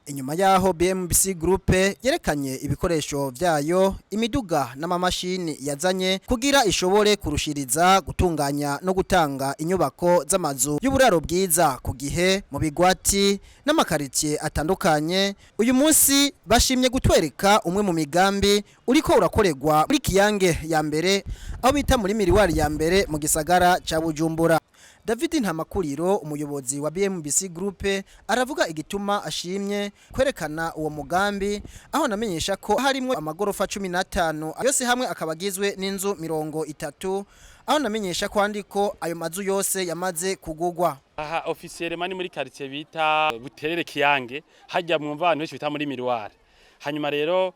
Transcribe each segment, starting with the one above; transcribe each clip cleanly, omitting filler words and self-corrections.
Inyuma yaho BMBC Group yerekanye ibikoresho vyayo imiduga n'amamashini yazanye kugira ishobore kurushiriza gutunganya no gutanga inyubako z'amazu y'uburaro bwiza ku gihe mu bigwati n'amakaritiye atandukanye. Uyu munsi bashimye gutwereka umwe mu migambi uriko urakoregwa muri Kiyange ya mbere aho bita muri Miriwari ya mbere mu gisagara ca Bujumbura. David Ntamakuriro umuyobozi wa BMBC Group aravuga igituma ashimye kwerekana uwo mugambi aho namenyesha ko harimo amagorofa 15 yose hamwe akabagizwe n'inzu 30 aho namenyesha ko andiko ayo mazu yose yamaze kugugwa. Aha officiel mani muri quartier bita Buterere Kiyange hajya mwumva abantu benshi bita muri Miriwari. Hanyuma rero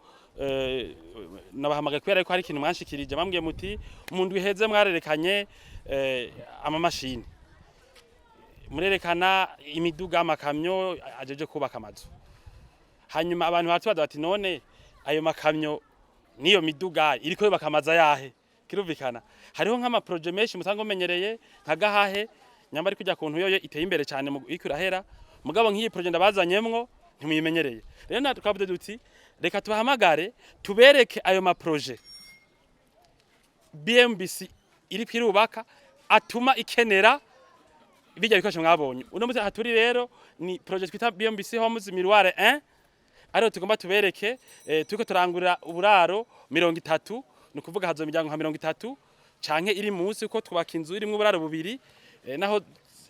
nabahamagaye kwera ko hari ikintu mwanshikirije bambwiye muti umuntu wiheze mwarerekanye amamashini murerekana imiduga amakamyo ajeje kubaka amazu. Hanyuma abantu batubaza bati none ayo makamyo niyo miduga iriko yubaka amazu yahe kirumvikana. Hariho nk'ama projet menshi musango menyereye nka Gahahe nyamba ari kujya kuntu yoyo iteye imbere cyane mu ikurahera mugabo nk'iyi projet ndabazanyemwo ntimuyimenyereye. Rero natwe duti reka tubahamagare tubereke ayo ma projet BMBC iri kwirubaka atuma ikenera bijya bikoresho mwabonye. Uno muze haturi rero ni project twita BMBC Homes Miriwari 1 ariho tugomba tubereke turiko turangurira uburaro 30 no kuvuga hazo miryango nka 30 canke iri munsi uko twubaka inzu irimo uburaro bubiri naho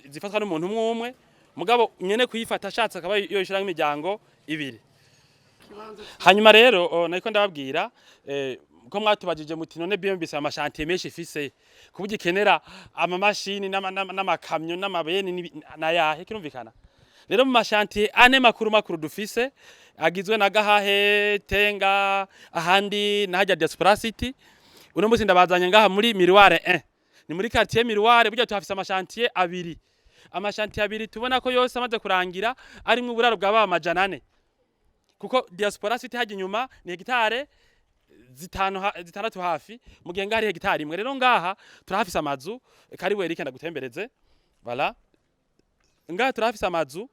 zifatwa n'umuntu umwe mugabo nyene kuyifata ashatse akaba yoshira nk'imiryango ibiri. Hanyuma rero nako ndababwira ko mwatubajije muti none BMBC amashantiye menshi ifise kuburyo ikenera amamashini n'amakamyo n'amabeni nayahe kirumvikana. Rero mu mashantiye ane makuru dufise agizwe na Gahahe Tenga ahandi nahajya Diaspora City. Uno musi ndabazanye ngaha muri Miriwari 1 ni muri quartier Miriwari burya tuhafise amashantiye abiri. Amashantiye abiri tubona ko yose amaze kurangira ari mu buraro bwa amajana 4 kuko Diaspora City haje inyuma ni hegitare zitandatu hafi mu gihe ngari hegitari imwe. Rero ngaha turafise amazu karibu Eric ndagutembereze voilà ngaha turafise amazu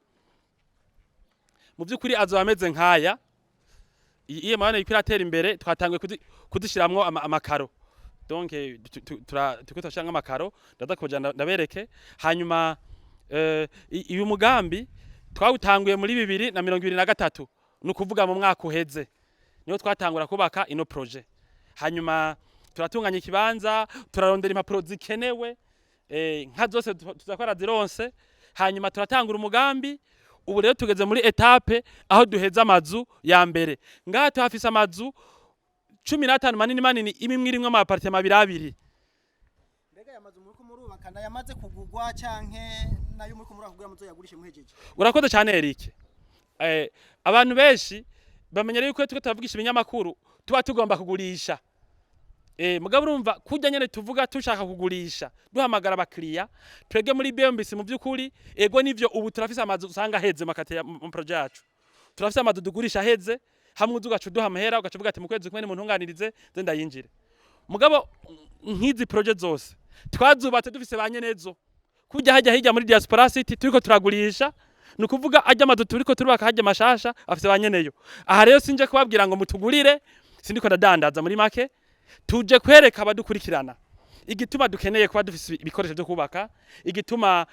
mu byukuri azo ameze nkaya iye mwana ipiratera imbere twatangwe kudishiramwo amakaro donc tuko twashanga amakaro ndaza koja ndabereke. Hanyuma uyu mugambi twawutanguye muri 2023 nukuvuga mu mwaka uheze niyo twatangura kubaka ino projet. Hanyuma turatunganya ikibanza turarondera impapuro zikenewe nka zose tuzakora zironse. Hanyuma turatangura umugambi ubu rero tugeze muri etape aho duheza amazu ya mbere. Ngaha tuhafise amazu 15 manini imwe irimwe ama apartment abiri. Mbega ya mazu muri kumurubaka yamaze kugugwa canke nayo muri kumuraka kugira muzo yagurishe muhejeje. Urakoze cyane Eric. Abantu benshi bamenyereye yuko tutavugisha ibinyamakuru tuba tugomba kugurisha. Mugabo urumva kujya nyene tuvuga tushaka kugurisha duhamagara abakiriya twege muri BMBC mu byukuri ego nivyo ubu turafise amazu usanga heze makate mu project yacu. Turafise amazu dugurisha heze hamwe uzugacu duha amahera ugacuvuga ati mu kwezi kumwe umuntu ntunganirize ze ndayinjire. Mugabo nkizi project zose twazubatse dufise banyenezo kujya hajya hirya muri Diaspora City turiko turagurisha nukuvuga ajya amazu turiko turubaka hajya mashasha afise banyeneyo. Aha rero sinje kubabwira ngo mutugurire sindiko ndadandaza muri make tuje kwereka abadukurikirana igituma dukeneye kuba dufise ibikoresho byo kubaka igituma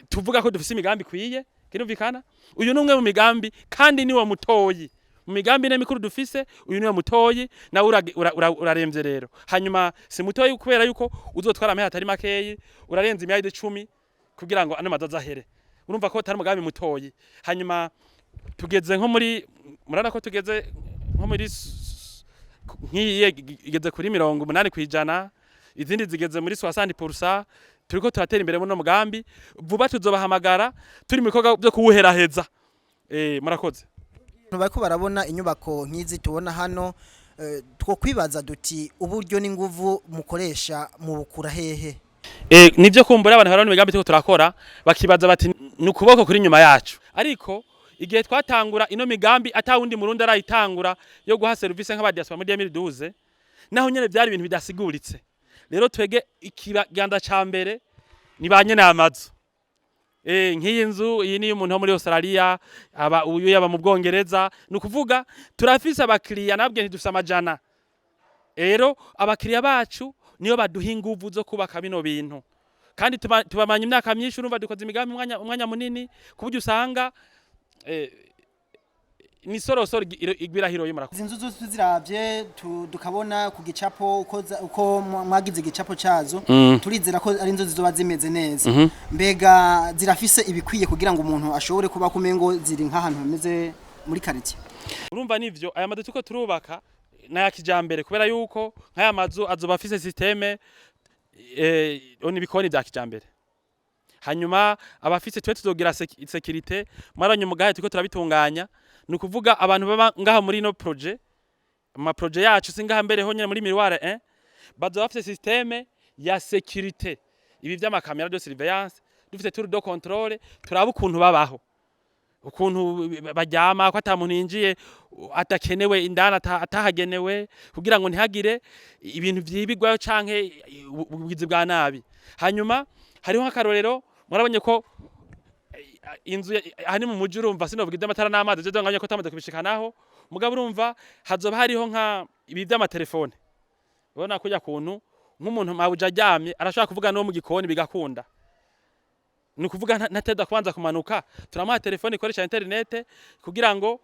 tuvuga ko dufise imigambi kwiye kirumvikana. Uyu numwe mu migambi kandi niwo mutoyi mu migambi ne mikuru dufise uyu niwo mutoyi na uraremvye rero. Hanyuma si mutoyi kubera yuko uzotwara amahera atari makeyi urarenza imyaka 10 kugira ngo ano mazaza here urumva ko atari mugambi mutoyi. Hanyuma tugeze nko muri murana ko tugeze nko muri nkiye igeze kuri 80% izindi zigeze muri 60% turiko turatera imbere mu no mugambi vuba tuzobahamagara turi mu bikorwa byo kuwuheraheza. Murakoze. Bariko barabona inyubako nkizi tubona hano two kwibaza duti uburyo n'inguvu mukoresha mu bukura hehe. Nivyo kumbura abantu barano migambi tuko turakora bakibaza bati nukuboko kuri nyuma yacu ariko igihe twatangura ino migambi atawundi murundi arayitangura yo guha service nk'aba Diaspora muri 2012 naho nyene byari ibintu bidasiguritse. Rero twege ikiganda ca mbere ni banyene amazu nk'iyi nzu iyi ni umuntu wo muri Australia uyu yaba mu Bwongereza ni ukuvuga turafise abakiriya nabwe ntidufise amajana rero abakiriya bacu niyo baduha inguvu zo kubaka bino bintu kandi tubamanya imyaka myinshi urumva dukoze imigambi umwanya munini kuburyo usanga ni sorosoro igwira hiro y'umurakoze. Izi nzu zose ziravye dukabona ku gicapo uko mwagize igicapo cazo turizera ko ari inzu zizoba zimeze neza. Mbega zirafise ibikwiye kugira ngo umuntu ashobore kuba kumengo ziri nk'ahantu hameze muri quartier. Urumva nivyo aya mazu tuko turubaka na kijambere kubera yuko nk'aya mazu azoba afise systeme oni bikoni bya kijambere. Hanyuma abafise twe tuzogira security maranye mugahe tuko turabitunganya nukuvuga abantu baba ngaha muri no projet ama projet yacu singaha mbere ho nyene muri miroir bazo bafite systeme ya sécurité ibi vy'amakamera de surveillance dufite tour de contrôle turaba ukuntu babaho ukuntu baryama ko atamuntu yinjiye atakenewe indana atahagenewe kugira ngo ntihagire ibintu vyibigwayo canke ubugizi bwa nabi. Hanyuma hariho nk'akarorero murabonye ko inzu hani mu muji urumva sinovuga iby'amatara n'amazi je donganye ko tamaze kubishikanaho mugabo urumva hazoba hariho nka ibi by'amatelefone ubona kujya kuntu nk'umuntu mawuja aryamye arashaka kuvuga no mu gikoni bigakunda ni kuvuga ntateda kubanza kumanuka turamuha telefone ikoresha internet kugira ngo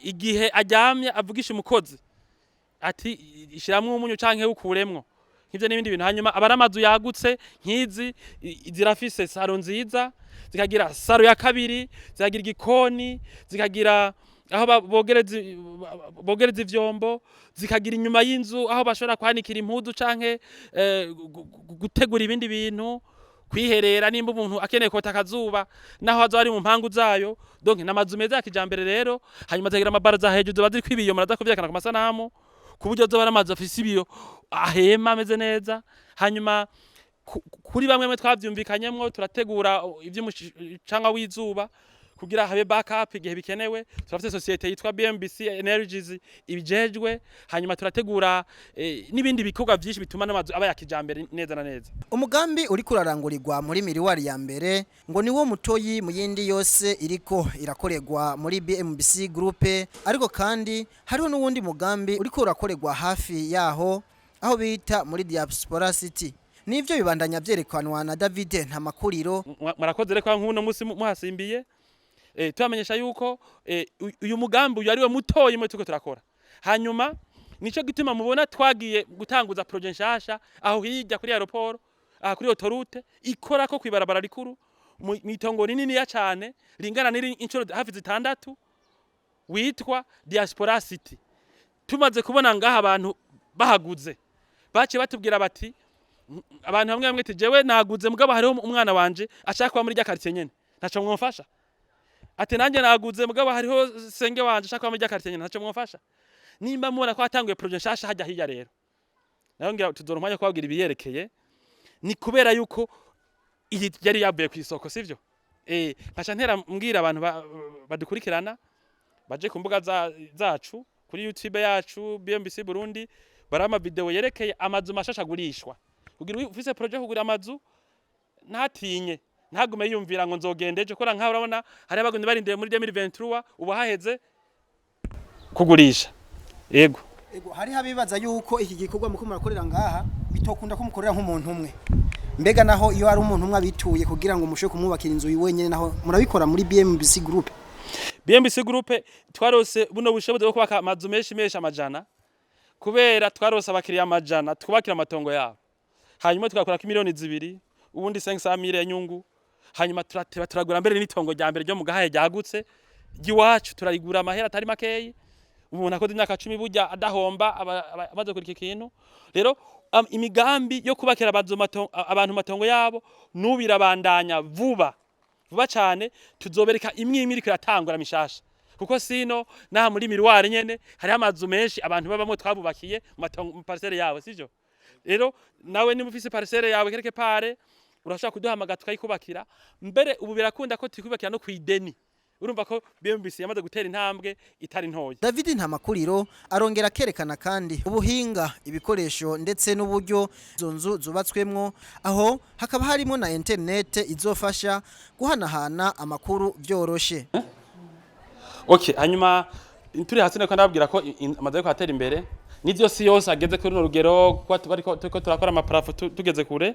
igihe aryamye avugisha umukozi ati ishiramwe umunyu canke ukuremwo nk'ivyo n'ibindi bintu. Hanyuma abaramazu yagutse nk'izi zirafise saro nziza zikagira saro ya kabiri zikagira igikoni zikagira aho bogereza ivyombo zikagira inyuma y'inzu aho bashobora kwanikira impuzu canke gutegura ibindi bintu kwiherera nimba umuntu akeneye kota akazuba naho hazo ari mu mpangu zayo donc namazu meza ya kijambere rero. Hanyuma zagira amabaraza hejuru baziri kwibiyo muraza kuvyekana ku masanamu kuburyo zo baramazu afise ibiyo ahema ameze neza. Hanyuma kuri bamwe twavyumvikanyemwo turategura ivy'umucanga w'izuba kugira habe backup igihe bikenewe. Turafite societe yitwa BMBC Energies ibijejwe. Hanyuma turategura n'ibindi bikorwa byinshi bituma n'amazu aba yakijambere neza na neza. Umugambi uri kurarangurirwa muri miroir ya mbere ngo niwo mutoyi mu yindi yose iriko irakorerwa muri BMBC group ariko kandi hariho n'uwundi mugambi uri kurakorerwa hafi yaho aho bita muri Diaspora City. Nivyo bibandanya byerekanwa na David Ntamakuriro. Murakoze reko nk'uno musi muhasimbiye turamenyesha yuko uyu mugambi uyu ari we mutoyi mwe tuko turakora. Hanyuma nico gituma mubona twagiye gutanguza projet nshasha aho hirya kuri aeroport kuri autoroute ikora ko kwibarabara rikuru mitongo rinini ya cyane ringana n'iri incuro hafi zitandatu witwa Diaspora City. Tumaze kubona ngaha abantu bahaguze bace batubwira bati abantu bamwe bamwe tijewe naguze mugabo hariho umwana wanje ashaka kuba muri rya quartier nyene ntaco mwomfasha ati nanjye naguze mugabo hariho senge wanje ashaka kuba muri rya quartier nyene ntaco mwomfasha nimba mubona ko hatanguye projet nshasha hajya hirya rero nayo ngira tuzorumpanya kwabwira ibiyerekeye ni kubera yuko iyi yari yabuye ku isoko sivyo nkaca ntera mbwira abantu badukurikirana baje ku mbuga zacu kuri YouTube yacu BMBC Burundi barama video yerekeye amazu mashasha gurishwa kugira ufise projet kugura amazu ntatinye ntagume yumvira ngo nzogendeje kora nka urabona hari abagundi barindiye muri 2023 ubu haheze kugurisha yego hari habibaza yuko iki gikorwa muko murakorera ngaha bitokunda ko mukorera nk'umuntu umwe mbega naho iyo ari umuntu umwe abituye kugira ngo mushe kumwubakira inzu yiwenyene naho murabikora muri BMBC group. BMBC group twarose buno bushobozi bwo kubaka amazu menshi amajana kubera twarose abakiriya amajana twubakira amatongo yabo. Hanyuma tugakora ko miliyoni 2 ubundi 500,000 yanyungu. Hanyuma turagura mbere n'itongo rya mbere ryo mu gahaye ryagutse giwacu turarigura amahera atari makeyi umuntu akoze imyaka 10 burya adahomba amaze kuri iki kintu. Rero imigambi yo kubakira abantu matongo yabo nubirabandanya vuba cyane tuzobereka imwe iriko iratangura mishasha kuko sino naha muri miroir nyene hari amazu menshi abantu babamo twabubakiye mu parcelle yawe sivyo. Rero nawe niba ufise parcelle yawe quelque part urashaka kuduhamagara tukayikubakira mbere ubu birakunda ko tukubakira no kwideni urumva ko BMBC yamaze gutera intambwe itari ntoya. David Ntamakuriro arongera kerekana kandi ubuhinga ibikoresho ndetse n'uburyo izo nzu zubatswemwo, aho hakaba harimo na internet izofasha guhanahana amakuru byoroshe. Okay, hanyuma turi hasi nako ndababwira ko amaze ko atera imbere nivyo si yose ageze kuri no rugero ko turakora amaparafo tugeze kure.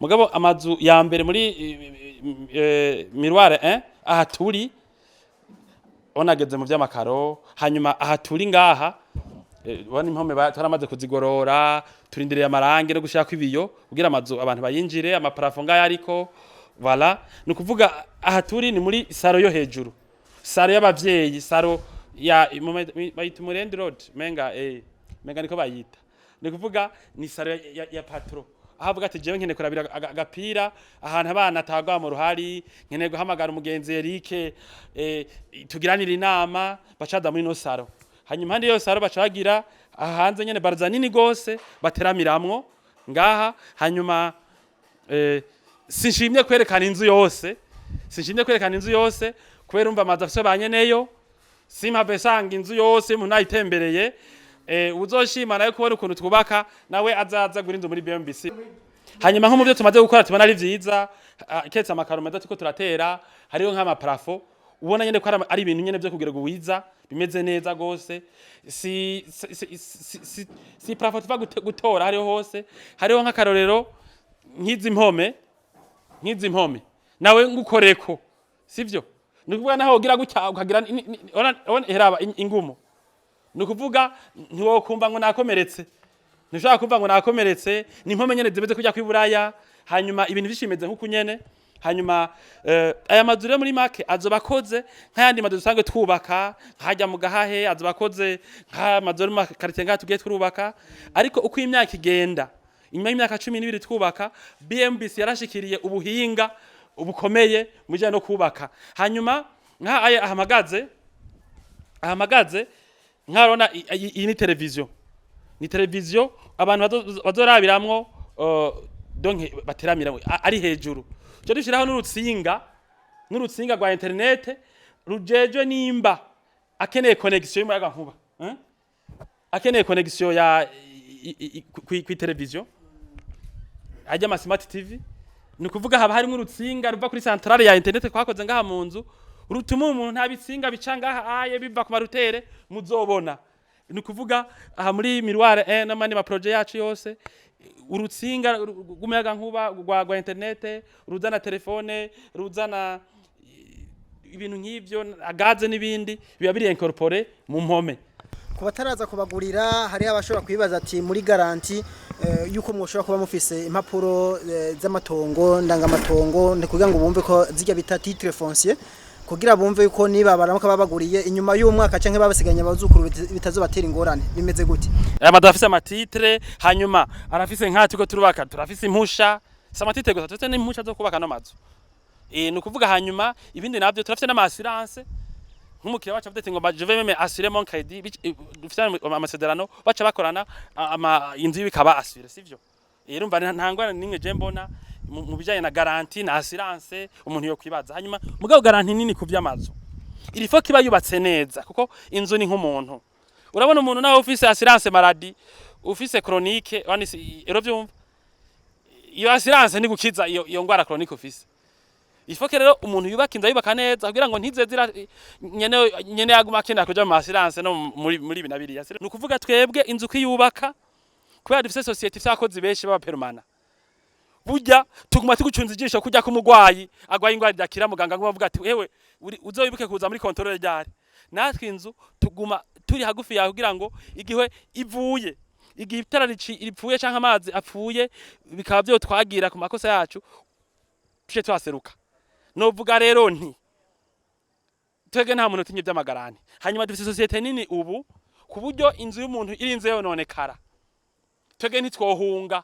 Mugabo amazu ya mbere muri Miroir 1 aha turi onageze mu by'amakaro, hanyuma aha turi ngaha ubona impome taramaze kuzigorora, turindireye amarangi no gushaka ibiyo kugira amazu abantu bayinjire, amaparafo ngaya ariko voilà. Nukuvuga aha turi ni muri saro yo hejuru, saro y'abavyeyi, saro ya bayita Murendi Road menga niko bayita. Nikuvuga ni saro ya patro, ahavuga ati jewe nkene kurabira agapira ahantu abana atagwa mu ruhari, nkene guhamagara umugenzi Eric tugiranira inama bacaza muri no saro. Hanyuma handi yo saro bacagira ahanze nyene barza nini gose bateramiramwo ngaha. Hanyuma sinshimye kwerekana inzu yose, kubera umva amazi afise banyeneyo, simpave sanga inzu yose umuntu ayitembereye. Uzoshima nayo kubona ukuntu twubaka nawe azaza gura inzu muri BMBC. Hanyuma nko mu byo tumaze gukora tubona ari vyiza, ketse amakaro meza tuko turatera, hariyo nk'ama parafo ubona nyene ko ari ibintu nyene byo kugira guwiza bimeze neza gose. Si parafo tuva gutora hariyo hose, hariyo nk'akarorero nk'izi mpome nawe ngukoreko, sivyo? Nukuvuga naho ugira gutya ukagira heraba ingumo, nukuvuga ntiwokumva ngo nakomeretse, ntushaka kumva ngo nakomeretse. Ni impome nyene zimeze kujya kwiburaya, hanyuma ibintu bishimeze nkuko nyene. Hanyuma aya mazu rero muri make azobakoze nk'ayandi mazu dusanzwe twubaka, nkajya mu gahahe azobakoze nk'amazu mu quartier ngaha tugiye twubaka. Ariko uko imyaka igenda, inyuma y'imyaka 12 twubaka, BMBC yarashikiriye ubuhinga ubukomeye muje no kubaka. Hanyuma nka aya ahamagaze nkarona iyi ni televiziyo abantu bazorabiramwo donc bateramiramwe ari hejuru. Cyo dushiraho n'urutsinga rwa internet rujeje nimba akeneye connection y'umuyaga nkuba, akeneye connection ya ku televiziyo ajya ama smart TV. Nukuvuga haba harimo urutsinga ruva kuri centrale ya internet kwakoze ngaha mu nzu, rutuma umuntu ntabitsinga bicanga aye biva ku marutere muzobona. Nukuvuga aha muri Miroir 1 n'amani ma projet yacu yose, urutsinga gumuyaga nkuba rwa internet, ruzana telefone, ruzana ibintu nk'ivyo, agaze n'ibindi biba biri incorporé mu mpome. Ku bataraza kubagurira hari abashobora kwibaza ati muri garanti yuko mwoshobora kuba mufise impapuro z'amatongo ndangamatongo, ne kugira ngo bumve ko zijya bita titre foncier, kugira bumve yuko niba baramuka babaguriye inyuma y'umwaka canke babasiganya bazukuru bitazobatera ingorane bimeze gute. Aya madafise amatitre, hanyuma arafise nkati ko turubaka, turafise impusha samatitre gusa, tutse n'impusha zo kubaka no mazu. Nukuvuga hanyuma ibindi navyo turafise n'ama assurance. Nk'umukiriya wacu afite ngo je vais même assurer mon crédit, dufite amasezerano baca bakorana inzu y'ibikaba assurer, sivyo? Urumva ntangwana nimwe je mbona mu bijanye na garantie na assurance umuntu yo kwibaza. Hanyuma mugabo garantie nini ku vy'amazu, il faut kiba yubatse neza, kuko inzu ni nk'umuntu. Urabona umuntu nawe ufise assurance maladie, ufise chronique, ero vyumva iyo assurance ni gukiza iyo ngwara chronique ufise. Ifoke rero umuntu yubaka inzu yubaka neza kugira ngo ntize zira nyene yaguma kenda kuja mu assurance no muri binabiri yasire. Nukuvuga twebwe inzu kwiyubaka kubera dufise society vyakoze benshi baba permana, burya tuguma tugucunza ijisho kujya kumugwayi agwaye ingwara idakira, muganga ngo bavuga ati wewe uzoyibuke kuza muri controle ryari. Natwe inzu tuguma turi hagufi yawe kugira ngo igihe ivuye, igihe itara ripfuye canke amazi apfuye bikaba byo twagira ku makosa yacu tuje twaseruka. Novuga rero nti twege nta muntu tinye by'amagarani. Hanyuma dufite societe nini ubu ku buryo inzu y'umuntu irinze yononekara, twege ntitwohunga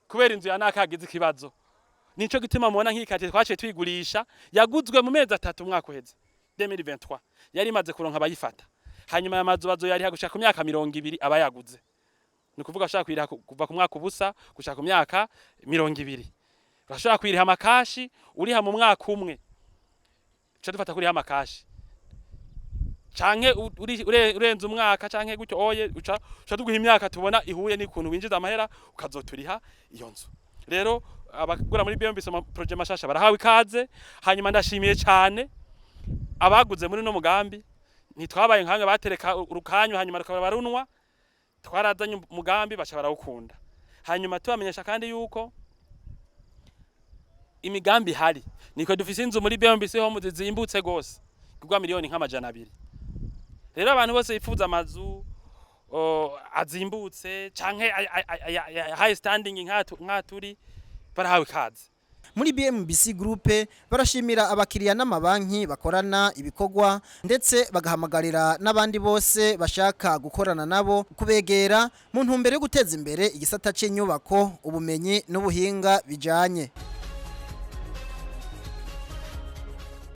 kubera inzu ya nakagize ikibazo. Nico gituma mubona nk'ikate twaciye twigurisha, yaguzwe mu mezi 3 umwaka uheze 2023, yari imaze kuronka abayifata. Hanyuma amazu bazo yari hagushaka ku myaka 20 abayaguze. Nukuvuga ashaka kwira kuva ku mwaka ubusa gushaka ku myaka 20. Bashobora kwiriha amakashi uriha mu mwaka umwe. Cyo dufata kuriha amakashi. canke urenze umwaka canke gutyo oye uca tuguha imyaka tubona ihuye n'ikuntu winjiza amahera ukazoturiha iyo nzu. Rero abagura muri BMBC projet mashasha barahawe ikaze. Hanyuma ndashimiye cyane abaguze muri no mugambi, ntitwabaye nkange batereka urukanyo hanyuma rukaba barunwa, twarazanye umugambi baca barawukunda. Hanyuma tubamenyesha kandi yuko imigambi hari niko dufise inzu muri BMBC ho muzimbutse gose kugwa miliyoni nk'amajana 2. Rero abantu bose bifuza amazu azimbutse canke high standing nkaturi barahawe ikaze. Muri BMBC Group barashimira abakiriya n'amabanki bakorana ibikorwa ndetse bagahamagarira n'abandi bose bashaka gukorana nabo kubegera mu ntumbero yo guteza imbere igisata c'inyubako, ubumenyi n'ubuhinga bijanye.